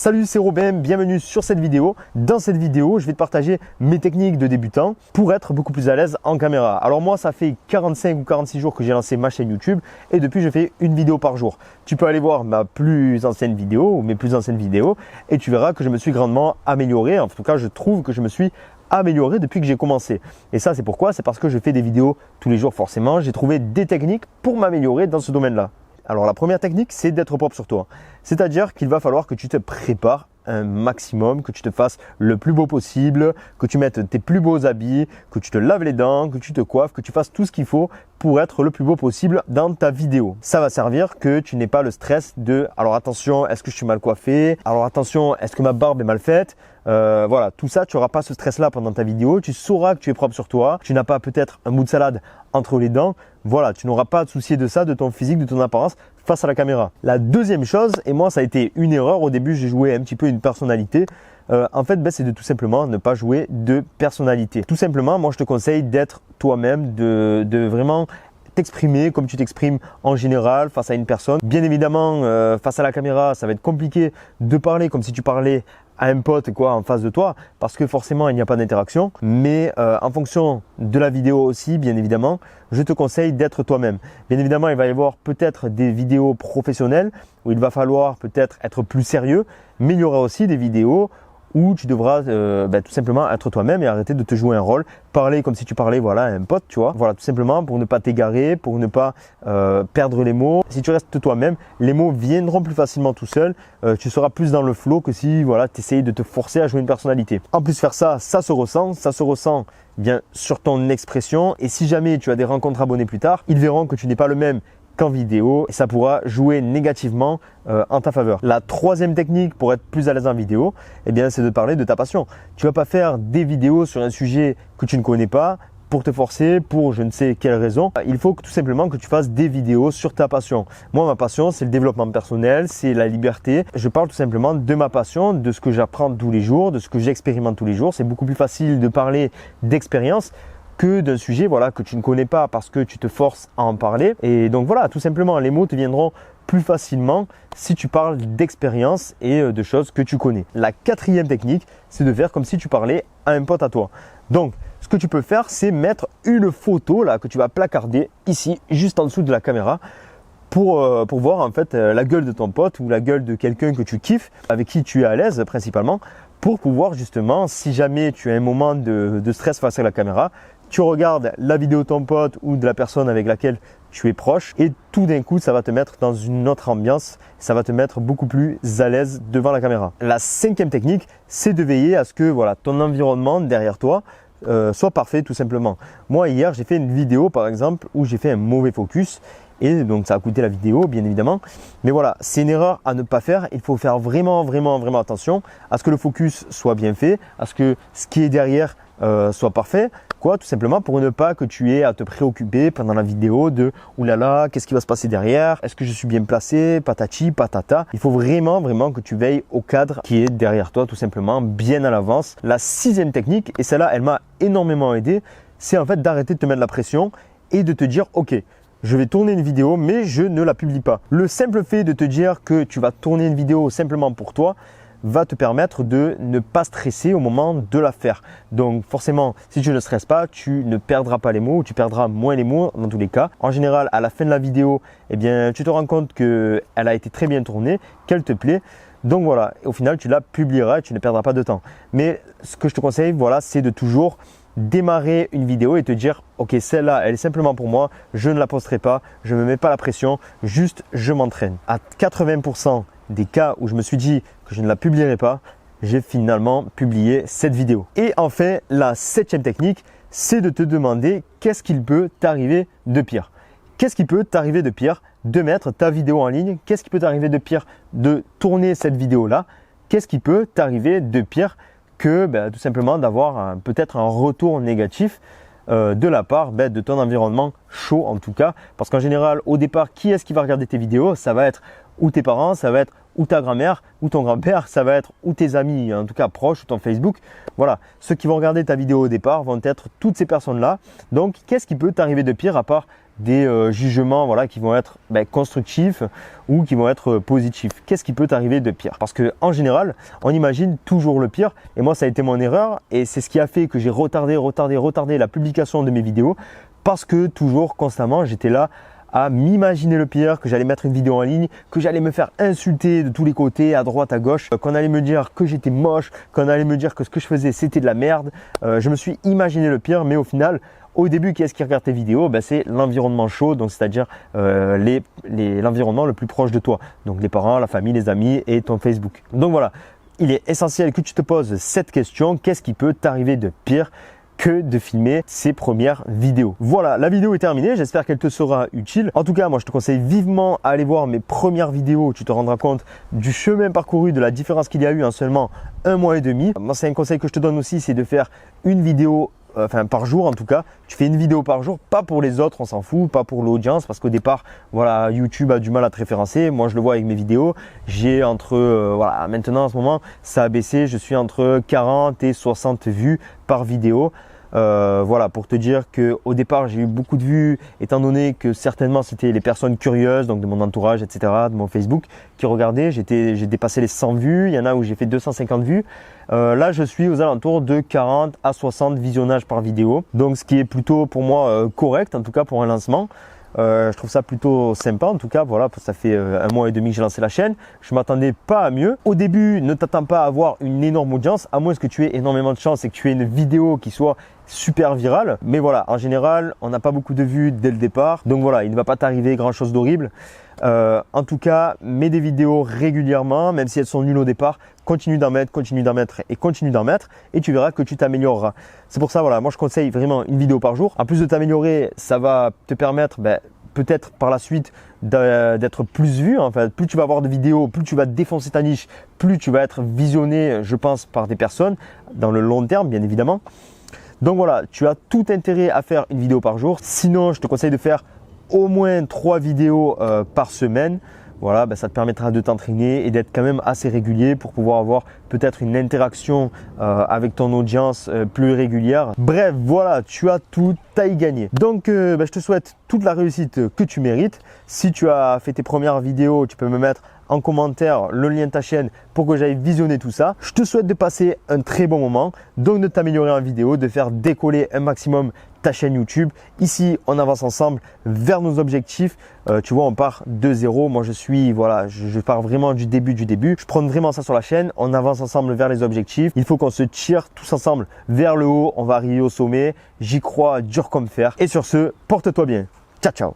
Salut, c'est Robin, bienvenue sur cette vidéo. Dans cette vidéo, je vais te partager mes techniques de débutant pour être beaucoup plus à l'aise en caméra. Alors moi, ça fait 45 ou 46 jours que j'ai lancé ma chaîne YouTube et depuis, je fais une vidéo par jour. Tu peux aller voir ma plus ancienne vidéo ou mes plus anciennes vidéos et tu verras que je me suis grandement amélioré. En tout cas, je trouve que je me suis amélioré depuis que j'ai commencé. Et ça, c'est pourquoi? C'est parce que je fais des vidéos tous les jours forcément. J'ai trouvé des techniques pour m'améliorer dans ce domaine-là. Alors la première technique, c'est d'être propre sur toi. C'est-à-dire qu'il va falloir que tu te prépares un maximum, que tu te fasses le plus beau possible, que tu mettes tes plus beaux habits, que tu te laves les dents, que tu te coiffes, que tu fasses tout ce qu'il faut pour être le plus beau possible dans ta vidéo. Ça va servir que tu n'aies pas le stress de « alors attention, est-ce que je suis mal coiffé ? Alors attention, est-ce que ma barbe est mal faite ?» Voilà, tout ça, tu n'auras pas ce stress-là pendant ta vidéo. Tu sauras que tu es propre sur toi. Tu n'as pas peut-être un bout de salade entre les dents. Voilà, tu n'auras pas à te soucier de ça, de ton physique, de ton apparence face à la caméra. La deuxième chose, et moi ça a été une erreur, au début j'ai joué un petit peu une personnalité. En fait, c'est de tout simplement ne pas jouer de personnalité. Tout simplement, moi je te conseille d'être toi-même, de vraiment t'exprimer comme tu t'exprimes en général face à une personne. Bien évidemment, face à la caméra, ça va être compliqué de parler comme si tu parlais à un pote en face de toi parce que forcément il n'y a pas d'interaction, mais en fonction de la vidéo aussi, bien évidemment, je te conseille d'être toi-même. Bien évidemment, il va y avoir peut-être des vidéos professionnelles où il va falloir peut-être être plus sérieux, mais il y aura aussi des vidéos où tu devras tout simplement être toi-même et arrêter de te jouer un rôle, parler comme si tu parlais à un pote, tu vois. Voilà, tout simplement pour ne pas t'égarer, pour ne pas perdre les mots. Si tu restes toi-même, les mots viendront plus facilement tout seul. Tu seras plus dans le flow que si tu essayes de te forcer à jouer une personnalité. En plus, faire ça, ça se ressent bien sur ton expression. Et si jamais tu as des rencontres abonnés plus tard, ils verront que tu n'es pas le même qu'en vidéo et ça pourra jouer négativement en ta faveur. La troisième technique pour être plus à l'aise en vidéo, c'est de parler de ta passion. Tu ne vas pas faire des vidéos sur un sujet que tu ne connais pas pour te forcer, pour je ne sais quelle raison. Il faut tout simplement que tu fasses des vidéos sur ta passion. Moi, ma passion, c'est le développement personnel, c'est la liberté. Je parle tout simplement de ma passion, de ce que j'apprends tous les jours, de ce que j'expérimente tous les jours. C'est beaucoup plus facile de parler d'expérience que d'un sujet que tu ne connais pas parce que tu te forces à en parler. Et donc voilà, tout simplement, les mots te viendront plus facilement si tu parles d'expérience et de choses que tu connais. La quatrième technique, c'est de faire comme si tu parlais à un pote à toi. Donc, ce que tu peux faire, c'est mettre une photo que tu vas placarder ici, juste en dessous de la caméra, pour voir en fait la gueule de ton pote ou la gueule de quelqu'un que tu kiffes, avec qui tu es à l'aise principalement, pour pouvoir justement, si jamais tu as un moment de stress face à la caméra, tu regardes la vidéo de ton pote ou de la personne avec laquelle tu es proche et tout d'un coup, ça va te mettre dans une autre ambiance, ça va te mettre beaucoup plus à l'aise devant la caméra. La cinquième technique, c'est de veiller à ce que ton environnement derrière toi soit parfait tout simplement. Moi, hier, j'ai fait une vidéo par exemple où j'ai fait un mauvais focus et donc ça a coûté la vidéo bien évidemment. Mais voilà, c'est une erreur à ne pas faire. Il faut faire vraiment attention à ce que le focus soit bien fait, à ce que ce qui est derrière soit parfait. Tout simplement pour ne pas que tu aies à te préoccuper pendant la vidéo de « oulala, qu'est-ce qui va se passer derrière? Est-ce que je suis bien placé? Patati, patata ». Il faut vraiment que tu veilles au cadre qui est derrière toi tout simplement, bien à l'avance. La sixième technique, et celle-là, elle m'a énormément aidé, c'est en fait d'arrêter de te mettre la pression et de te dire « ok, je vais tourner une vidéo mais je ne la publie pas ». Le simple fait de te dire que tu vas tourner une vidéo simplement pour toi, va te permettre de ne pas stresser au moment de la faire. Donc forcément, si tu ne stresses pas, tu ne perdras pas les mots ou tu perdras moins les mots dans tous les cas. En général, à la fin de la vidéo, tu te rends compte qu'elle a été très bien tournée, qu'elle te plaît. Donc voilà, au final, tu la publieras et tu ne perdras pas de temps. Mais ce que je te conseille, c'est de toujours démarrer une vidéo et te dire ok, celle-là, elle est simplement pour moi, je ne la posterai pas, je ne me mets pas la pression, juste je m'entraîne. À 80% des cas où je me suis dit que je ne la publierai pas, j'ai finalement publié cette vidéo. Et enfin, la septième technique, c'est de te demander qu'est-ce qu'il peut t'arriver de pire. Qu'est-ce qui peut t'arriver de pire de mettre ta vidéo en ligne? Qu'est-ce qui peut t'arriver de pire de tourner cette vidéo-là? Qu'est-ce qui peut t'arriver de pire que tout simplement d'avoir peut-être un retour négatif de la part de ton environnement chaud en tout cas? Parce qu'en général, au départ, qui est-ce qui va regarder tes vidéos? Ça va être ou tes parents, ça va être ou ta grand-mère ou ton grand-père, ça va être ou tes amis, en tout cas proches, ou ton Facebook. Voilà, ceux qui vont regarder ta vidéo au départ vont être toutes ces personnes-là. Donc, qu'est-ce qui peut t'arriver de pire à part des jugements voilà, qui vont être constructifs ou qui vont être positifs. Qu'est-ce qui peut t'arriver de pire? Parce que en général, on imagine toujours le pire. Et moi, ça a été mon erreur. Et c'est ce qui a fait que j'ai retardé la publication de mes vidéos. Parce que toujours, constamment, j'étais là à m'imaginer le pire, que j'allais mettre une vidéo en ligne, que j'allais me faire insulter de tous les côtés, à droite, à gauche, qu'on allait me dire que j'étais moche, qu'on allait me dire que ce que je faisais c'était de la merde. Je me suis imaginé le pire, mais au final, au début, qui est-ce qui regarde tes vidéos? C'est l'environnement chaud, donc c'est-à-dire l'environnement le plus proche de toi. Donc les parents, la famille, les amis et ton Facebook. Donc voilà, il est essentiel que tu te poses cette question, qu'est-ce qui peut t'arriver de pire que de filmer ses premières vidéos. Voilà, la vidéo est terminée, j'espère qu'elle te sera utile. En tout cas, moi je te conseille vivement à aller voir mes premières vidéos, tu te rendras compte du chemin parcouru, de la différence qu'il y a eu en seulement 1 mois et demi. Moi c'est un conseil que je te donne aussi, c'est de faire une vidéo par jour en tout cas, tu fais une vidéo par jour, pas pour les autres, on s'en fout, pas pour l'audience, parce qu'au départ, voilà, YouTube a du mal à te référencer. Moi, je le vois avec mes vidéos. J'ai entre, voilà, maintenant en ce moment, ça a baissé. Je suis entre 40 et 60 vues par vidéo. Voilà, pour te dire que au départ j'ai eu beaucoup de vues étant donné que certainement c'était les personnes curieuses, donc de mon entourage, etc., de mon Facebook qui regardaient. J'ai dépassé les 100 vues, il y en a où j'ai fait 250 vues. Là je suis aux alentours de 40 à 60 visionnages par vidéo, donc ce qui est plutôt pour moi correct, en tout cas pour un lancement. Je trouve ça plutôt sympa en tout cas. Voilà, ça fait 1 mois et demi que j'ai lancé la chaîne. Je m'attendais pas à mieux. Au début, ne t'attends pas à avoir une énorme audience, à moins que tu aies énormément de chance et que tu aies une vidéo qui soit super virale. Mais voilà, en général, on n'a pas beaucoup de vues dès le départ. Donc voilà, il ne va pas t'arriver grand chose d'horrible. En tout cas, mets des vidéos régulièrement, même si elles sont nulles au départ. Continue d'en mettre et tu verras que tu t'amélioreras. C'est pour ça, voilà, moi je conseille vraiment une vidéo par jour. En plus de t'améliorer, ça va te permettre peut-être par la suite d'être plus vu. En fait, plus tu vas avoir de vidéos, plus tu vas défoncer ta niche, plus tu vas être visionné, je pense, par des personnes dans le long terme, bien évidemment. Donc voilà, tu as tout intérêt à faire une vidéo par jour. Sinon, je te conseille de faire au moins 3 vidéos par semaine. Voilà, ça te permettra de t'entraîner et d'être quand même assez régulier pour pouvoir avoir peut-être une interaction avec ton audience plus régulière. Bref, voilà, tu as tout à y gagner. Donc, je te souhaite toute la réussite que tu mérites. Si tu as fait tes premières vidéos, tu peux me mettre en commentaire le lien de ta chaîne pour que j'aille visionner tout ça. Je te souhaite de passer un très bon moment, donc de t'améliorer en vidéo, de faire décoller un maximum ta chaîne YouTube. Ici, on avance ensemble vers nos objectifs. Tu vois, on part de zéro. Moi, je pars vraiment du début. Je prends vraiment ça sur la chaîne. On avance ensemble vers les objectifs. Il faut qu'on se tire tous ensemble vers le haut. On va arriver au sommet. J'y crois dur comme fer. Et sur ce, porte-toi bien. Ciao, ciao.